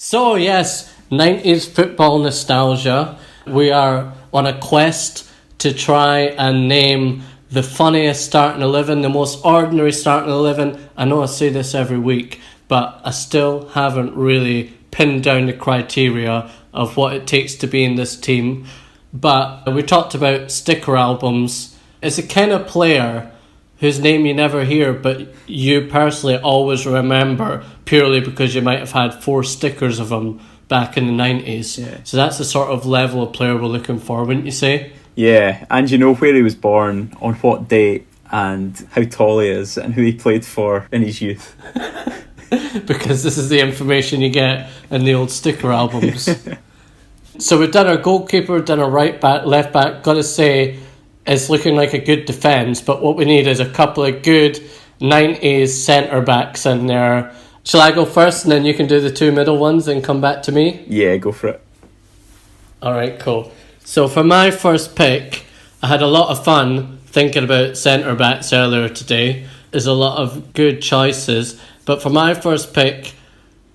So yes, 90s football nostalgia. We are on a quest to try and name the funniest starting 11, the most ordinary starting 11. I know I say this every week, but I still haven't really pinned down the criteria of what it takes to be in this team. But we talked about sticker albums. It's a kind of player whose name you never hear, but you personally always remember purely because you might have had 4 stickers of him back in the 90s. Yeah. So that's the sort of level of player we're looking for, wouldn't you say? Yeah, and you know where he was born, on what date, and how tall he is, and who he played for in his youth. Because this is the information you get in the old sticker albums. So we've done our goalkeeper, done our right back, left back. Got to say, it's looking like a good defence, but what we need is a couple of good 90s centre backs in there. Shall I go first and then you can do the 2 middle ones and come back to me? Yeah, go for it. Alright, cool. So for my first pick, I had a lot of fun thinking about centre backs earlier today. There's a lot of good choices, but for my first pick,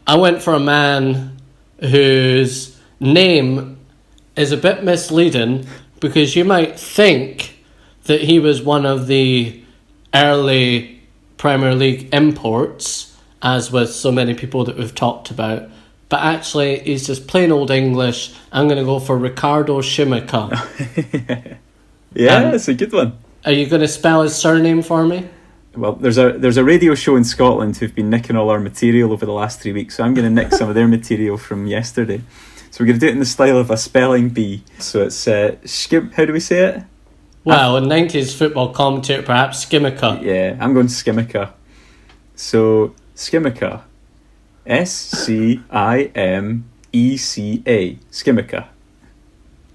I went for a man whose name is a bit misleading, because you might think that he was one of the early Premier League imports, as with so many people that we've talked about. But actually, he's just plain old English. I'm going to go for Ricardo Shimika. Yeah, it's a good one. Are you going to spell his surname for me? Well, there's a radio show in Scotland who've been nicking all our material over the last 3 weeks, so I'm going to nick some of their material from yesterday. So we're going to do it in the style of a spelling bee. So it's how do we say it? Well, a 90s football commentator, perhaps, Skimmica. Yeah, I'm going Skimmica. So, Skimmica. Skimmeca. Skimmica.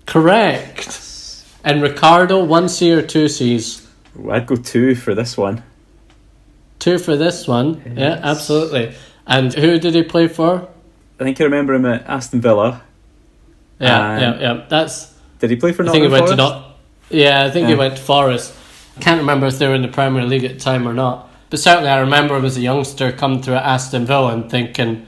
Correct. And Ricardo, 1 C or 2 C's? Well, I'd go 2 for this one. 2 for this one? Yes. Yeah, absolutely. And who did he play for? I think I remember him at Aston Villa. Yeah. Did he play for I think Nottingham he went Forest? I think he went to Forest. Can't remember if they were in the Premier League at the time or not. But certainly I remember him as a youngster coming through at Aston Villa and thinking,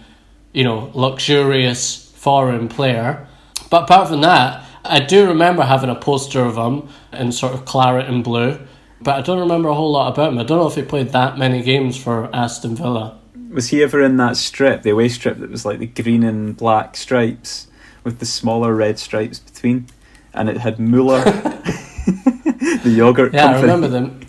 luxurious foreign player. But apart from that, I do remember having a poster of him in sort of claret and blue. But I don't remember a whole lot about him. I don't know if he played that many games for Aston Villa. Was he ever in that strip, the away strip that was like the green and black stripes with the smaller red stripes between? And it had Muller, the yogurt company. I remember them.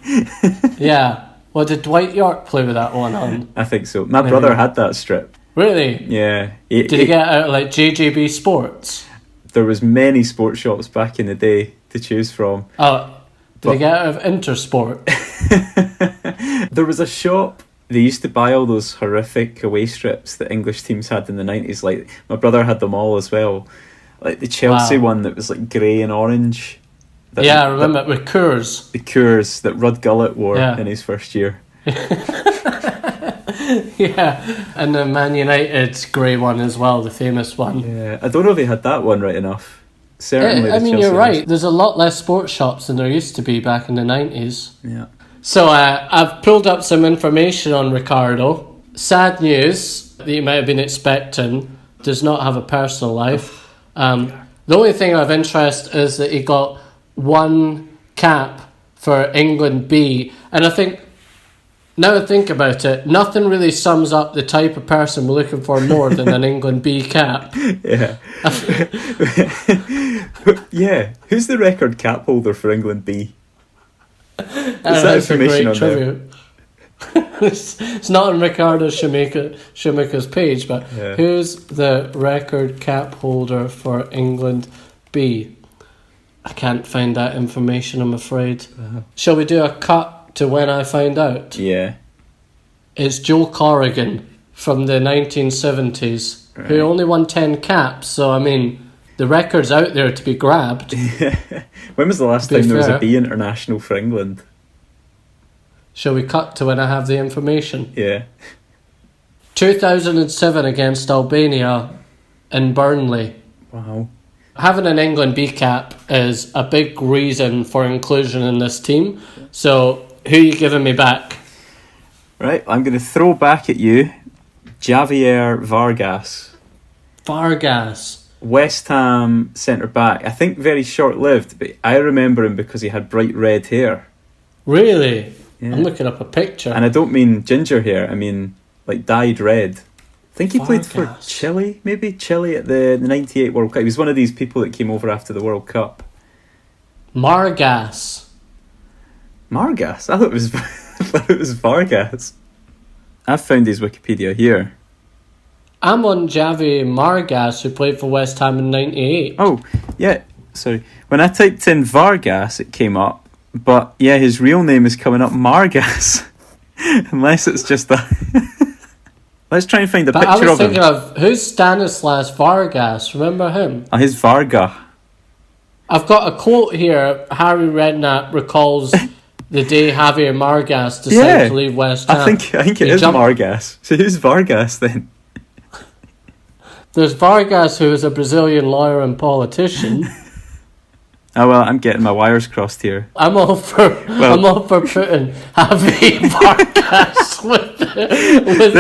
Yeah. Well, did Dwight York play with that one on? I think so. My brother had that strip. Really? Yeah. Did he get out like JJB Sports? There was many sports shops back in the day to choose from. Oh, did he get out of Intersport? There was a shop. They used to buy all those horrific away strips that English teams had in the 90s. Like, my brother had them all as well. Like the Chelsea one that was like grey and orange. I remember it with Coors. The Coors that Rudd Gullett wore in his first year. Yeah, and the Man United's grey one as well, the famous one. Yeah, I don't know if he had that one right enough. Certainly, you're right. There's a lot less sports shops than there used to be back in the 90s. Yeah. So I've pulled up some information on Ricardo. Sad news that you might have been expecting. Does not have a personal life. The only thing of interest is that he got 1 cap for England B. And I think, now I think about it, nothing really sums up the type of person we're looking for more than an England B cap. Yeah. Yeah. Who's the record cap holder for England B? Is that information on there? It's not on Ricardo Shimika's page, but who's the record cap holder for England B? I can't find that information, I'm afraid. Shall we do a cut to when I find out? Yeah. It's Joe Corrigan from the 1970s, who only won 10 caps, so I mean, the record's out there to be grabbed. When was the last time there was a B international for England? Shall we cut to when I have the information? Yeah. 2007 against Albania in Burnley. Wow. Having an England B cap is a big reason for inclusion in this team. So, who are you giving me back? Right, I'm going to throw back at you Javier Vargas. Vargas. West Ham centre-back. I think very short-lived, but I remember him because he had bright red hair. Really? Yeah. I'm looking up a picture. And I don't mean ginger hair, I mean like dyed red. I think he played for Vargas. Chile, maybe? Chile at the 98 World Cup. He was one of these people that came over after the World Cup. Margas. Margas? I thought it was Vargas. I've found his Wikipedia here. I'm on Javi Margas, who played for West Ham in 98. Oh, yeah, sorry. When I typed in Vargas, it came up. But, yeah, his real name is coming up Margas. Unless it's just that. Let's try and find a But picture I was of him. thinking of, who's Stanislas Vargas? Remember him? Oh, his Varga. I've got a quote here. Harry Redknapp recalls the day Javier Margas decided to leave West Ham. I think it is Margas. So who's Vargas then? There's Vargas, who is a Brazilian lawyer and politician. Oh well, I'm getting my wires crossed here. I'm all for putting Javier Vargas with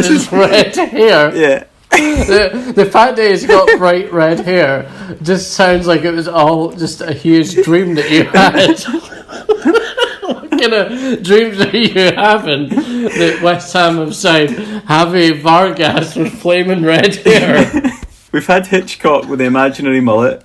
his red hair. Yeah. The fact that he's got bright red hair just sounds like it was all just a huge dream that you had. What kind of dreams are you having that West Ham have signed Javi Vargas with flaming red hair? We've had Hitchcock with the imaginary mullet.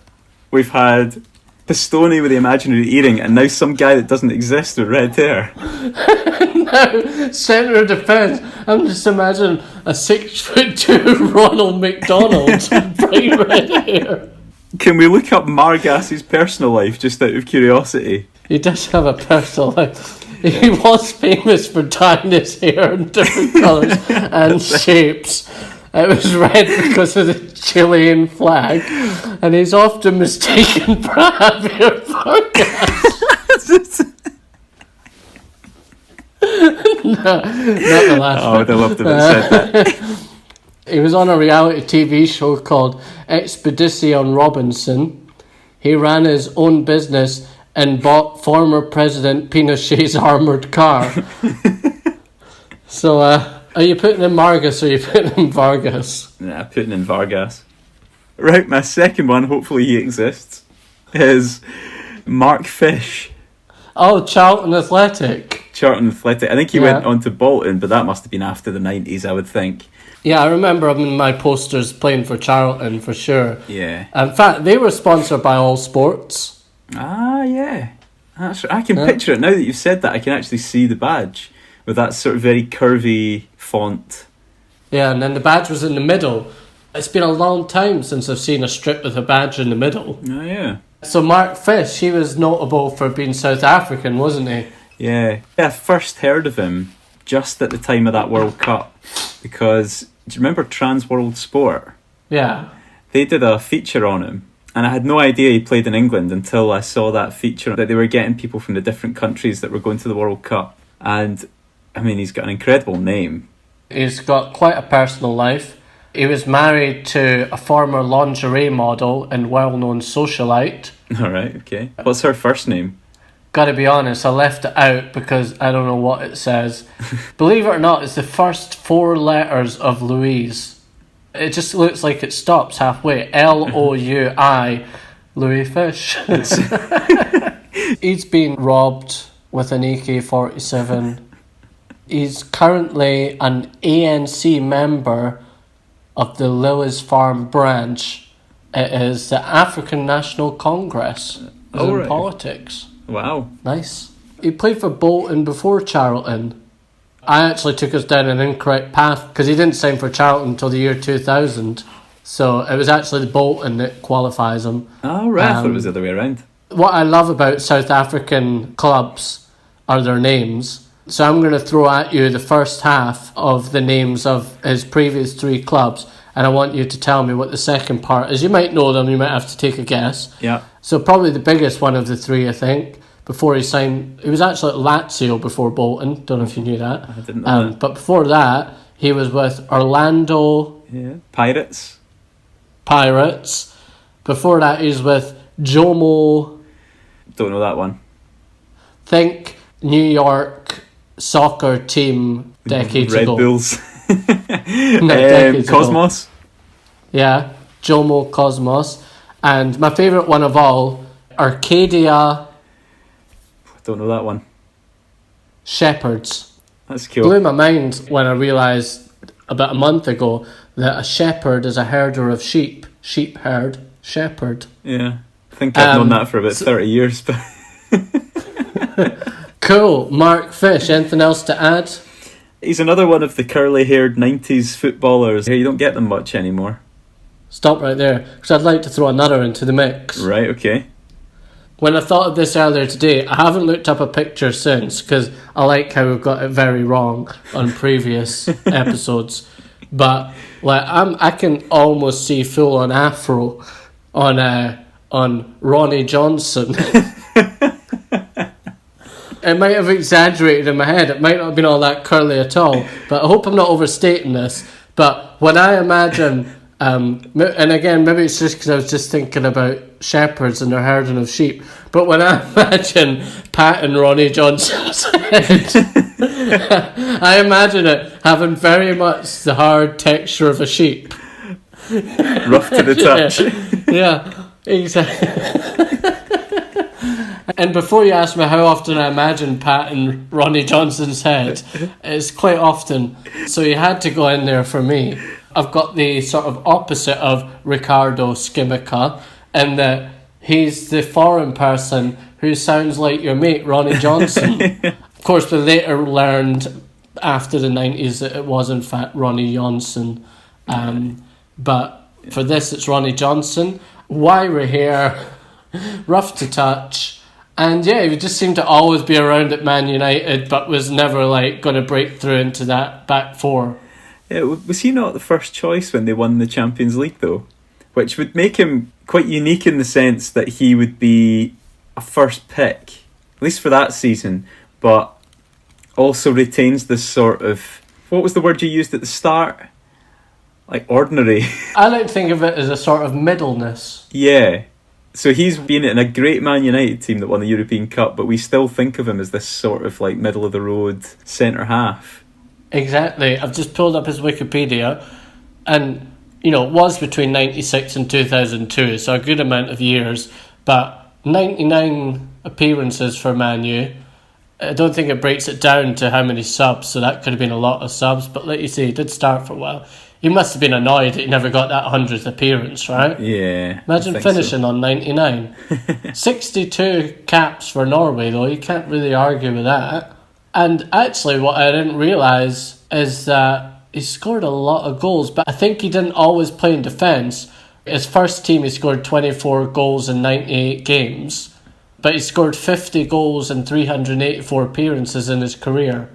We've had Pistone with the imaginary earring, and now some guy that doesn't exist with red hair. Now, centre of defence, I'm just imagining a 6'2" Ronald McDonald with bright red hair. Can we look up Margas's personal life just out of curiosity? He does have a personal life. He was famous for dyeing his hair in different colours and shapes. It was red because of the Chilean flag, and he's often mistaken for Javier Vargas. No, not the last Oh, one. I'd have loved if it said that. He was on a reality TV show called Expedition Robinson. He ran his own business and bought former President Pinochet's armoured car. So, are you putting in Margas or are you putting in Vargas? Nah, putting in Vargas. Right, my second one, hopefully he exists, is Mark Fish. Oh, Charlton Athletic. Charlton Athletic. I think he went on to Bolton, but that must have been after the 90s, I would think. Yeah, I remember him in my posters playing for Charlton, for sure. Yeah. In fact, they were sponsored by All Sports. Ah, yeah. That's right. I can picture it. Now that you've said that, I can actually see the badge with that sort of very curvy font. Yeah, and then the badge was in the middle. It's been a long time since I've seen a strip with a badge in the middle. Oh, yeah. So Mark Fish, he was notable for being South African, wasn't he? Yeah. I first heard of him just at the time of that World Cup because, do you remember Trans World Sport? Yeah. They did a feature on him, and I had no idea he played in England until I saw that feature, that they were getting people from the different countries that were going to the World Cup. And, I mean, he's got an incredible name. He's got quite a personal life. He was married to a former lingerie model and well-known socialite. All right, okay. What's her first name? Gotta be honest, I left it out because I don't know what it says. Believe it or not, it's the first 4 letters of Louise. It just looks like it stops halfway. L-O-U-I, Louis Fish. He's been robbed with an AK-47. He's currently an ANC member of the Lewis Farm branch. It is the African National Congress. He's in politics. Wow. Nice. He played for Bolton before Charlton. I actually took us down an incorrect path because he didn't sign for Charlton until the year 2000. So it was actually the Bolton that qualifies him. Oh, right. I thought it was the other way around. What I love about South African clubs are their names. So I'm going to throw at you the first half of the names of his previous 3 clubs, and I want you to tell me what the second part is. You might know them, you might have to take a guess. Yeah. So probably the biggest one of the 3, I think, before he signed. He was actually at Lazio before Bolton. Don't know if you knew that. I didn't know that. But before that, he was with Orlando Pirates. Before that, he was with Jomo. Don't know that one. Think New York soccer team decades Red ago. Bulls. No, decades Cosmos. ago. Yeah. Jomo Cosmos, and my favourite one of all, Arcadia Don't know that one. Shepherds. That's cool. Blew my mind when I realised about a month ago that a shepherd is a herder of sheep. Sheep herd, shepherd. Yeah. I think I've known that for about 30 years. But Cool. Mark Fish, anything else to add? he's another one of the curly-haired 90s footballers. You don't get them much anymore. Stop right there, because I'd like to throw another into the mix. Right, okay. When I thought of this earlier today, I haven't looked up a picture since, because I like how we've got it very wrong on previous episodes. But like I can almost see full on afro on Ronnie Johnson. It might have exaggerated in my head. It might not have been all that curly at all. But I hope I'm not overstating this. But when I imagine, and again, maybe it's just because I was just thinking about shepherds and their herding of sheep. But when I imagine Pat and Ronnie Johnson's head, I imagine it having very much the hard texture of a sheep. Rough to the touch. Yeah, exactly. And before you ask me how often I imagine Pat and Ronnie Johnson's head, it's quite often. So you had to go in there for me. I've got the sort of opposite of Ricardo Skimica, in that he's the foreign person who sounds like your mate, Ronnie Johnson. Of course, we later learned after the 90s that it was in fact Ronnie Johnson. But for this, it's Ronnie Johnson. Wiry hair, rough to touch. And yeah, he just seemed to always be around at Man United, but was never like going to break through into that back four. Yeah, was he not the first choice when they won the Champions League, though? Which would make him quite unique in the sense that he would be a first pick, at least for that season, but also retains this sort of... What was the word you used at the start? Like ordinary. I like to think of it as a sort of middleness. Yeah. So he's been in a great Man United team that won the European Cup, but we still think of him as this sort of like middle-of-the-road centre half. Exactly. I've just pulled up his Wikipedia, and, you know, it was between 96 and 2002, so a good amount of years, but 99 appearances for Man U. I don't think it breaks it down to how many subs, so that could have been a lot of subs, but like you say, he did start for a while. He must have been annoyed that he never got that 100th appearance, right? Yeah. Imagine finishing on 99. 62 caps for Norway, though. You can't really argue with that. And actually, what I didn't realise is that he scored a lot of goals, but I think he didn't always play in defence. His first team, he scored 24 goals in 98 games, but he scored 50 goals in 384 appearances in his career.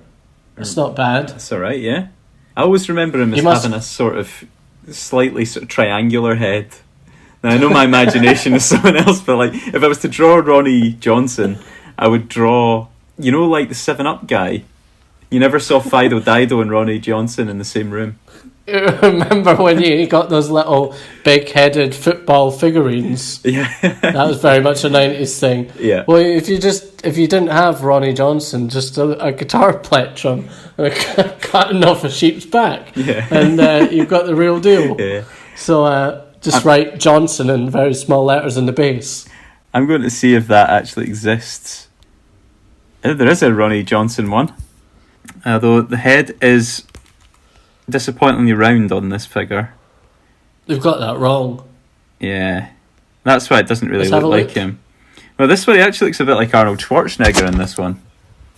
It's not bad. That's all right, yeah. I always remember him as having a sort of slightly sort of triangular head. Now, I know my imagination is someone else, but like if I was to draw Ronnie Johnson, I would draw, you know, like the 7-Up guy. You never saw Fido Dido and Ronnie Johnson in the same room. Remember when you got those little big-headed football figurines? Yeah. That was very much a 90s thing. Yeah. Well, if you didn't have Ronnie Johnson, just a guitar plectrum cutting off a sheep's back, and you've got the real deal. Yeah. So just write Johnson in very small letters in the base. I'm going to see if that actually exists. There is a Ronnie Johnson one, although the head is disappointingly round on this figure. They've got that wrong. Yeah. That's why it doesn't really look like him. Well, this one, he actually looks a bit like Arnold Schwarzenegger in this one.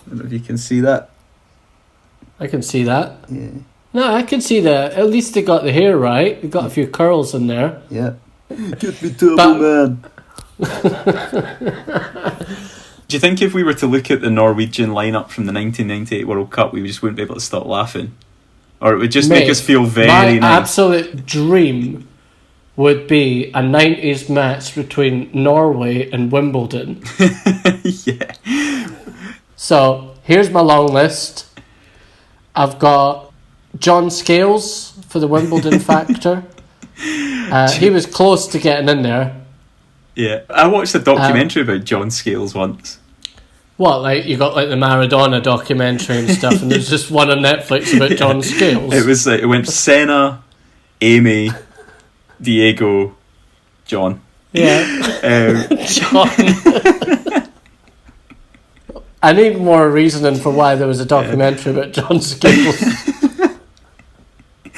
I don't know if you can see that. I can see that. Yeah. No, I can see that. At least they got the hair right. They got a few curls in there. Yeah. Get me Turbo Man. Do you think if we were to look at the Norwegian lineup from the 1998 World Cup, we just wouldn't be able to stop laughing? Or it would just make us feel very nice? My absolute dream would be a 90s match between Norway and Wimbledon. Yeah. So, here's my long list. I've got John Scales for the Wimbledon factor. He was close to getting in there. Yeah. I watched a documentary about John Scales once. What, like you got like the Maradona documentary and stuff, and there's just one on Netflix about John Scales? It was like, it went Senna, Amy, Diego, John. Yeah. John. I need more reasoning for why there was a documentary about John Scales.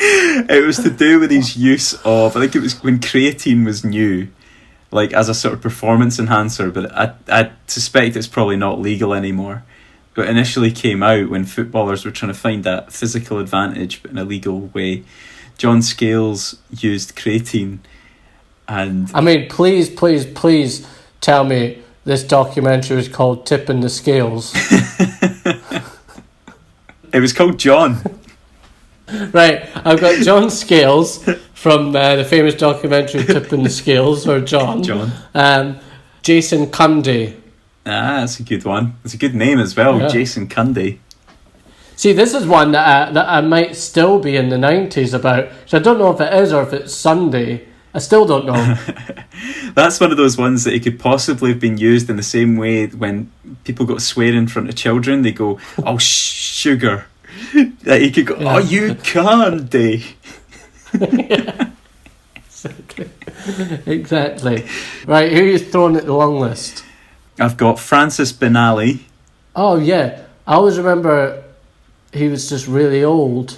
It was to do with his use of, I think it was when creatine was new, like as a sort of performance enhancer, but I suspect it's probably not legal anymore. But initially came out when footballers were trying to find that physical advantage but in a legal way. John Scales used creatine, and I mean, please tell me this documentary was called Tipping the Scales. It was called John. Right, I've got John Scales from the famous documentary Tipping the Scales, or John. Jason Cundy. Ah, that's a good one. It's a good name as well, yeah. Jason Cundy. See, this is one that I might still be in the 90s about. So I don't know if it is or if it's Sunday. I still don't know. That's one of those ones that it could possibly have been used in the same way when people got swear in front of children. They go, "Oh, sugar." That he could go, "Oh, you candy." Yeah. Exactly. Right, who are you throwing at the long list? I've got Francis Benali. Oh, yeah. I always remember he was just really old.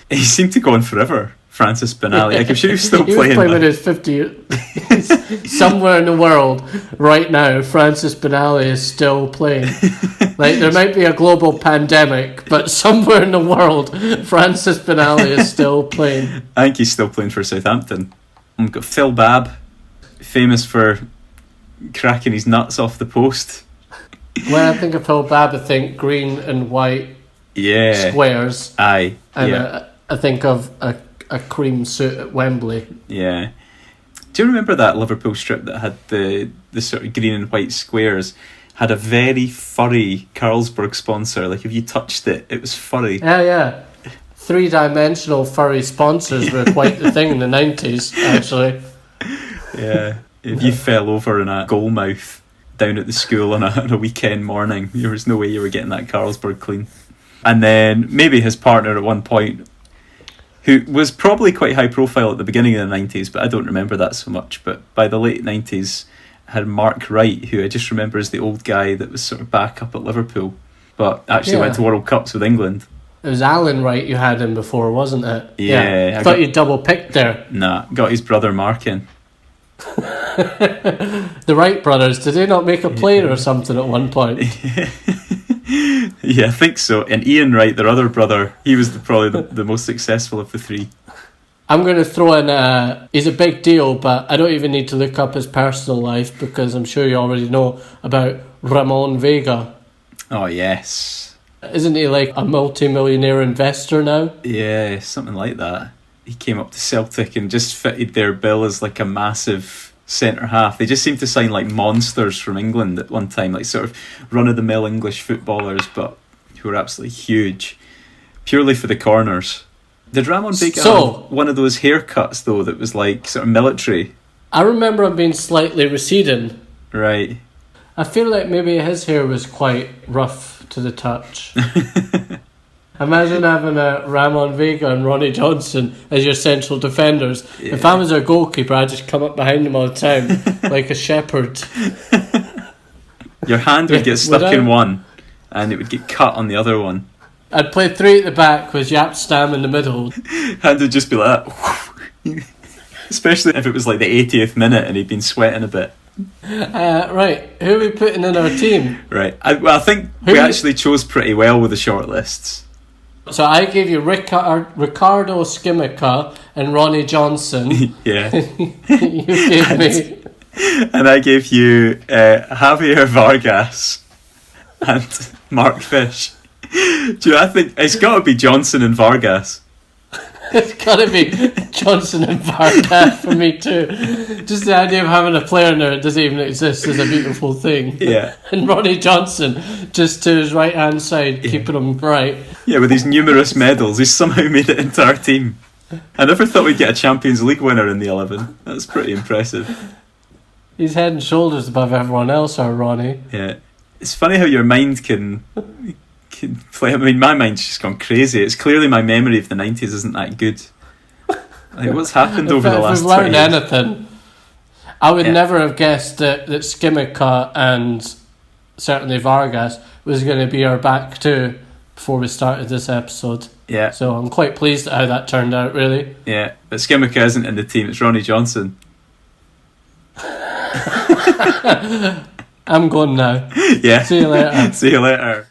He seemed to go on forever, Francis Benali. Like, I'm sure he's still he playing. He was playing with his 50. Somewhere in the world, right now, Francis Benali is still playing. Like, there might be a global pandemic, but somewhere in the world, Francis Benali is still playing. I think he's still playing for Southampton. I've got Phil Babb, famous for cracking his nuts off the post. When I think of Phil Babb, I think green and white squares. Aye. And I think of a cream suit at Wembley. Yeah. Do you remember that Liverpool strip that had the sort of green and white squares? Had a very furry Carlsberg sponsor. Like, if you touched it, it was furry. Yeah. 3-dimensional furry sponsors were quite the thing in the 90s, actually. Yeah. If you fell over in a goalmouth down at the school on a weekend morning, there was no way you were getting that Carlsberg clean. And then maybe his partner at one point, who was probably quite high profile at the beginning of the 90s, but I don't remember that so much. But by the late 90s, had Mark Wright, who I just remember as the old guy that was sort of back up at Liverpool, but actually went to World Cups with England. It was Alan Wright you had him before, wasn't it? Yeah. I thought you double picked there. Nah, got his brother Mark in. The Wright brothers, did they not make a plane or something at one point? Yeah, I think so. And Ian Wright, their other brother, he was probably the most successful of the three. I'm going to throw in, he's a big deal, but I don't even need to look up his personal life because I'm sure you already know about Ramon Vega. Oh, yes. Isn't he like a multi-millionaire investor now? Yeah, something like that. He came up to Celtic and just fitted their bill as like a massive centre half. They just seemed to sign like monsters from England at one time, like sort of run-of-the-mill English footballers, but who were absolutely huge, purely for the corners. Did Ramon Vega have one of those haircuts though that was like sort of military? I remember him being slightly receding. Right. I feel like maybe his hair was quite rough to the touch. Imagine having a Ramon Vega and Ronnie Johnson as your central defenders. Yeah. If I was their goalkeeper, I'd just come up behind them all the time like a shepherd. Your hand would get stuck in one and it would get cut on the other one. I'd play 3 at the back with Jaap Stam in the middle. Hand would just be like that. Especially if it was like the 80th minute and he'd been sweating a bit. Right, who are we putting in our team? Right, I think we actually chose pretty well with the shortlists. So I gave you Ricardo Skimica and Ronnie Johnson. Yeah. You gave me... And I gave you Javier Vargas and Mark Fish. I think it's got to be Johnson and Vargas. It's got to be Johnson and Vargas for me too. Just the idea of having a player in there that doesn't even exist is a beautiful thing. Yeah. And Ronnie Johnson, just to his right hand side, keeping him bright. Yeah, with his numerous medals, he's somehow made it into our team. I never thought we'd get a Champions League winner in the 11. That's pretty impressive. He's head and shoulders above everyone else, our Ronnie. Yeah. It's funny how your mind can play. I mean, my mind's just gone crazy. It's clearly my memory of the 90s isn't that good. Like, what's happened over the If last we've 20 learned years? anything, I would never have guessed that Skimica and certainly Vargas was going to be our back two before we started this episode. Yeah. So I'm quite pleased at how that turned out, really. Yeah, but Skimica isn't in the team, it's Ronnie Johnson. I'm going now. Yeah. See you later. See you later.